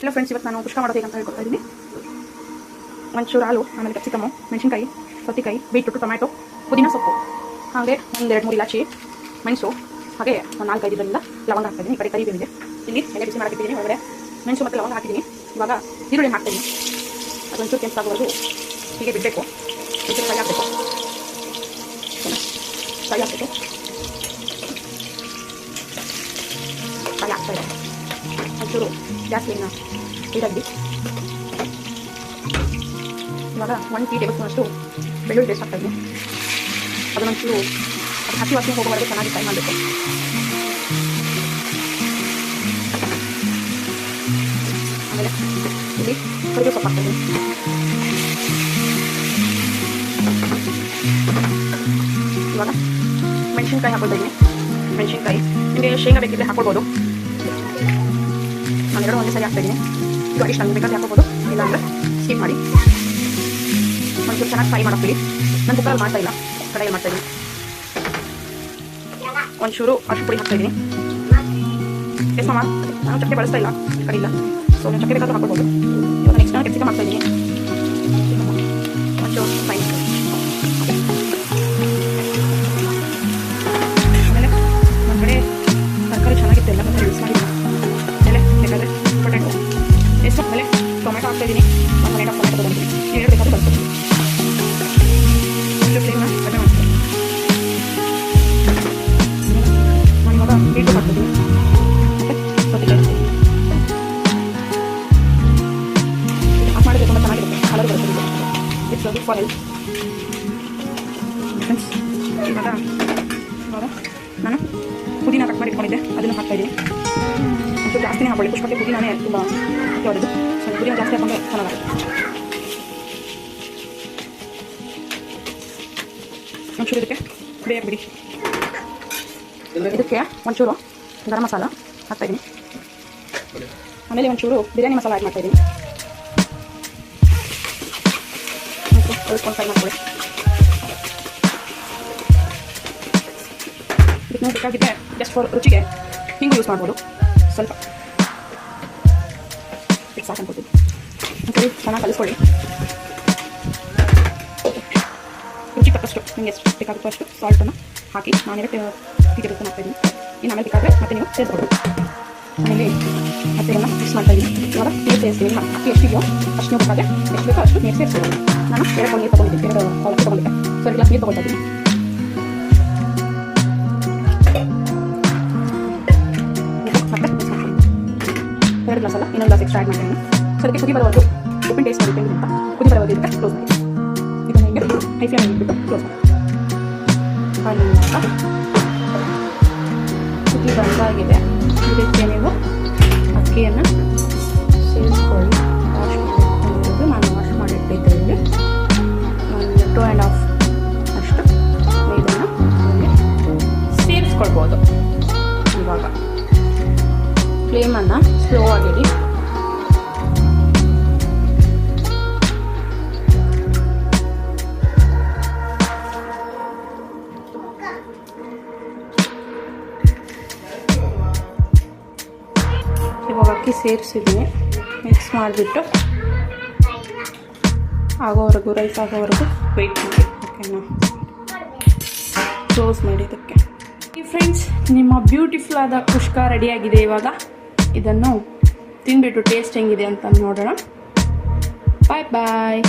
Hello friends, ಇವತ್ತು ನಾನು ಕುಷ್ಕ ಮಾಡೋದು ಹೇಗೆ ಅಂತ ಹೇಳ್ಕೊಡ್ತಾ ಇದ್ದೀನಿ. ಒಂಚೂರು ಹಾಲು, ಆಮೇಲೆ ಕ್ಯಾಪ್ಸಿಕಮ್ಮು, ಮೆಣಸಿನಕಾಯಿ, ಸೌತೆಕಾಯಿ, ಬೀಟ್ರೂಟು, ಟೊಮ್ಯಾಟೊ, ಪುದೀನ ಸೊಪ್ಪು, ಹಾಗೆ ಒಂದು 2-3 ಇಲಾಚಿ, ಮೆಣಸು, ಹಾಗೆ ಒಂದು 4-5 ಇದರಿಂದ ಲವಂಗ ಹಾಕ್ತಾಯಿದ್ದೀನಿ. ಈ ಕಡೆ ಕರಿಬೇವಿದೆ. ಇಲ್ಲಿ ಎಣ್ಣೆ ಬಿಸಿ ಮಾಡೋಕ್ಕಿದ್ದೀನಿ. ಒಳಗಡೆ ಮೆಣಸು ಮತ್ತು ಲವಂಗ ಹಾಕಿದ್ದೀನಿ. ಇವಾಗ ಈರುಳ್ಳಿ ಹಾಕ್ತಾಯಿದ್ದೀನಿ. ಅದೊಂಚೂರು ಕೆಂಪಾಗುವರೆಗೂ ಹೀಗೆ ಬಿಡಬೇಕು. ಒಂಚೂರು ಫ್ರೈ ಆಗಬೇಕು. ಫ್ರೈ ಆಗಬೇಕು. ಫ್ರೈ ಆಗ್ತಾಯಿದೆ. ಒಂಚೂರು ಗ್ಯಾಸ್ ಫ್ಲೇಮ್ನ ಇದಾಗಿ ಇವಾಗ 1 ಟೀ ಟೇಬಲ್ ಸ್ಪೂನಷ್ಟು ಬೆಳ್ಳುಳ್ಳಿ ಪೇಸ್ಟ್ ಹಾಕ್ತಾಯಿದ್ದೀನಿ. ಅದನ್ನೊಂಚೂರು ಅದು ಹಸಿ ವಾಸನೆ ಹೋಗೋವರೆಗೂ ಚೆನ್ನಾಗಿ ಫ್ರೈ ಮಾಡಬೇಕು. ಆಮೇಲೆ ಇಲ್ಲಿ ಕರಿಬೇವು ಸೊಪ್ಪು ಹಾಕ್ತಾಯಿದ್ದೀನಿ. ಇವಾಗ ಮೆಣಸಿನ್ಕಾಯಿ ಹಾಕೊಳ್ತಾಯಿದ್ದೀನಿ. ಮೆಣಸಿನ್ಕಾಯಿ ನಿಮಗೆ ಶೇಂಗಾ ಬೇಕಿದ್ರೆ ಹಾಕೊಳ್ಬೋದು. ನಾನು ಎರಡು ಒಂದೇ ಸರಿ ಹಾಕ್ತಾಯಿದ್ದೀನಿ. ಇದು ಅಡಿಷನಲ್ ಬೇಕಾದ್ರೆ ಹಾಕೋಬೋದು, ಇಲ್ಲಾಂದರೆ ಸ್ಕಿಪ್ ಮಾಡಿ. ಒಂಚೂರು ಚೆನ್ನಾಗಿ ಫ್ರೈ ಮಾಡೋಕ್ಕಿಡಿ. ನಾನು ಕುಕ್ಕರಲ್ಲಿ ಮಾಡ್ತಾಯಿಲ್ಲ, ಕಡೆಯಲ್ಲಿ ಮಾಡ್ತಾಯಿದ್ದೀನಿ. ಒಂಚೂರು ಅಷ್ಟು ಪುಡಿ ಹಾಕ್ತಾಯಿದ್ದೀನಿ. ಎಸ್ ಮಾಮ, ನಾನು ಚಕ್ಕೆ ಬಳಸ್ತಾ ಇಲ್ಲ, ಕಡೆ ಇಲ್ಲ. ಸೊ ನೀವು ಚಕ್ಕೆ ಬೇಕಾದ್ರೂ ಹಾಕೋಬೋದು. ಇವಾಗ ನೆಕ್ಸ್ಟ್ ನಾನು ಕ್ಯಾಪ್ಸಿಕಮ್ ಹಾಕ್ತಾಯಿದ್ದೀನಿ. ಒಂಚೂರು ಫ್ರೈ. ಆಮೇಲೆ ಒಂದು ಕಡೆ ತರಕಾರಿ ಚೆನ್ನಾಗಿತ್ತು, ಎಲ್ಲ ಮತ್ತೆ ಯೂಸ್ ಮಾಡಿಲ್ಲ. ಆಮೇಲೆ ಬೇಕಾದರೆ ಪೊಟ್ಯಾಟೊ ಎಷ್ಟು, ಆಮೇಲೆ ಟೊಮೆಟೊ ಹಾಕ್ತಾಯಿದ್ದೀನಿ. ಒಂದು 1 ಟೊಮೆಟೊ ತೊಗೊಂಡಿದ್ದೀನಿ. ನೀವು ಬೇಕಾದ್ರೂ ಬಳಸ್ಕೊತೀನಿ. ಒಂದು ಫ್ಲೇಮ್ನ ಕಡಿಮೆ ಮಾಡ್ತೀನಿ. ನಾನು ಇವಾಗ ಬೀಟ್ರೂಟ್ ಹಾಕ್ತಿದ್ದೀನಿ. ಮತ್ತು ಸೌತೆಕಾಯಿ ಹಾಕಿ ಮಾಡಿದ್ರೆ ತುಂಬ ಚೆನ್ನಾಗಿರುತ್ತೆ. ಕಲರ್ ಬರುತ್ತೆ. It's good for health. Friends, ಇವಾಗ ನಾನು ಪುದೀನ ಕಟ್ ಮಾಡಿ ಇಟ್ಕೊಂಡಿದ್ದೆ, ಅದನ್ನು ಹಾಕ್ತಾಯಿದ್ದೀನಿ. ಒಂಚೂರು ಜಾಸ್ತಿನೇ ಹಾಕೊಳ್ಳಿ. ಪುಷ್ಪಕ್ಕೆ ಪುದೀನೇ ತುಂಬ ಮುಖ್ಯವಾದದ್ದು. ಸೊ ಪುದೀನ ಜಾಸ್ತಿ ಹಾಕೊಂಡ್ರೆ ಚೆನ್ನಾಗುತ್ತೆ. ಒಂಚೂರು ಇದಕ್ಕೆ ಬೇಗ ಬಿಡಿ. ಇದಕ್ಕೆ ಒಂಚೂರು ಗರಂ ಮಸಾಲ ಹಾಕ್ತಾಯಿದ್ದೀನಿ. ಆಮೇಲೆ ಒಂಚೂರು ಬಿರಿಯಾನಿ ಮಸಾಲ ಆ್ಯಡ್ ಮಾಡ್ತಾಯಿದ್ದೀನಿ. ಫ್ರೈ ಮಾಡ್ಕೊಳ್ಳಿ. ಇದಕ್ಕೆ ನಾವು ಬೇಕಾಗಿದ್ದರೆ ಜಸ್ಟ್ ಫಾರ್ ರುಚಿಗೆ ಹಿಂಗೆ ಯೂಸ್ ಮಾಡ್ಬೋದು. ಸ್ವಲ್ಪ ಸಾಕು ಅನ್ಕೊಳ್ತೀವಿ. ಒಂದ್ಸರಿ ಚೆನ್ನಾಗಿ ಕಲಿಸ್ಕೊಳ್ಳಿ. ರುಚಿ ತಕ್ಕಷ್ಟು ನಿಮಗೆ ಎಷ್ಟು ಬೇಕಾಗುತ್ತೋ ಅಷ್ಟು ಸಾಲ್ಟನ್ನು ಹಾಕಿ ನಾನೆಲ್ಲ ಟೀ ಟೇಬಲ್ ಸ್ಪೂನ್ ಹಾಕ್ತಾಯಿದ್ದೀನಿ. ಇನ್ನು ಆಮೇಲೆ ಬೇಕಾದರೆ ಮತ್ತೆ ನೀವು ಸೇರಿಸ್ಬೋದು. ಆಮೇಲೆ ಮತ್ತೆ ಇದನ್ನು ಮಿಕ್ಸ್ ಮಾಡ್ತಾಯಿದ್ದೀನಿ. ಇವಾಗ ನೀರು ಸೇರಿಸ್ತೀನಿ. ಅಕ್ಕಿ ಎಷ್ಟಿದೆಯೋ ಅಷ್ಟು ನೀವು ಬೇಕಾದರೆ ಎಷ್ಟು ಬೇಕೋ ಅಷ್ಟು ನೀರು ಸೇರಿಸ್ಬೋದು. ನಾನು 2 ನೀರು ತೊಗೊಂಡಿದ್ದೀನಿ. 2 ಅಕ್ಕಿ ತೊಗೊಂಡಿದ್ದೆ. ಸೊ 2 ಗ್ಲಾಸ್ ನೀರು ತೊಗೊಳ್ತಾ ಇದ್ದೀನಿ. ಮತ್ತೆ ಮಿಕ್ಸ್ ಮಾಡ್ತೀನಿ. 2 ಗ್ಲಾಸ್ ಅಲ್ಲ, ಇನ್ನೊಂದು ಗ್ಲಾಸ್ ಎಕ್ಸ್ಟ್ರಾ ಆ್ಯಡ್ ಮಾಡ್ತೀನಿ. ಸೊ ಅದಕ್ಕೆ ಕುದಿ ಬರೋವರೆಗೂ ಉಪ್ಪಿನ ಟೇಸ್ಟ್ ಮಾಡಿದ್ದೀನಿ ಅಂತ ಕುದಿ ಬರೋವರೆಗೂ ಇದಕ್ಕೆ ಕ್ಲೋಸ್ ಮಾಡಿ. ಇದನ್ನು ಹಿಂಗೆ ಹೈ ಫ್ಲೇಮ್ ಇಟ್ಬಿಟ್ಟು ಕ್ಲೋಸ್ ಮಾಡಿ. ಕುದಿ ಬಂದಾಗಿದೆ. ಇದಕ್ಕೆ ನೀವು ಅಕ್ಕಿಯನ್ನು ಸೇರಿಸ್ಕೊಳ್ಳಿ. ವಾಶ್ ಮಾಡಿಟ್ಕೊಂಡಿರೋದು ನಾನು ವಾಶ್ ಮಾಡಿಟ್ಟಿದ್ದೀನಿ. ಒಂದು 2.5 ಅಷ್ಟು ಇದನ್ನು ಸೇರಿಸ್ಕೊಳ್ಬೋದು. ಇವಾಗ ಫ್ಲೇಮನ್ನು ಸ್ಲೋ ಆಗಿಡಿ. ಇವಾಗ ಅಕ್ಕಿ ಸೇರಿಸಿದ್ದೀನಿ. ಮಿಕ್ಸ್ ಮಾಡಿಬಿಟ್ಟು ಆಗೋವರೆಗೂ, ರೈಸ್ ಆಗೋವರೆಗೂ ವೆಯ್ಟ್ ಮಾಡಿ. ಓಕೆನಾ, ಕ್ಲೋಸ್ ಮಾಡಿ. ಇದಕ್ಕೆ ಫ್ರೆಂಡ್ಸ್, ನಿಮ್ಮ ಬ್ಯೂಟಿಫುಲ್ ಆದ ಕುಷ್ಕ ರೆಡಿಯಾಗಿದೆ. ಇವಾಗ ಇದನ್ನು ತಿಂದ್ಬಿಟ್ಟು ಟೇಸ್ಟ್ ಹೆಂಗಿದೆ ಅಂತ ನೋಡೋಣ. ಬಾಯ್ ಬಾಯ್.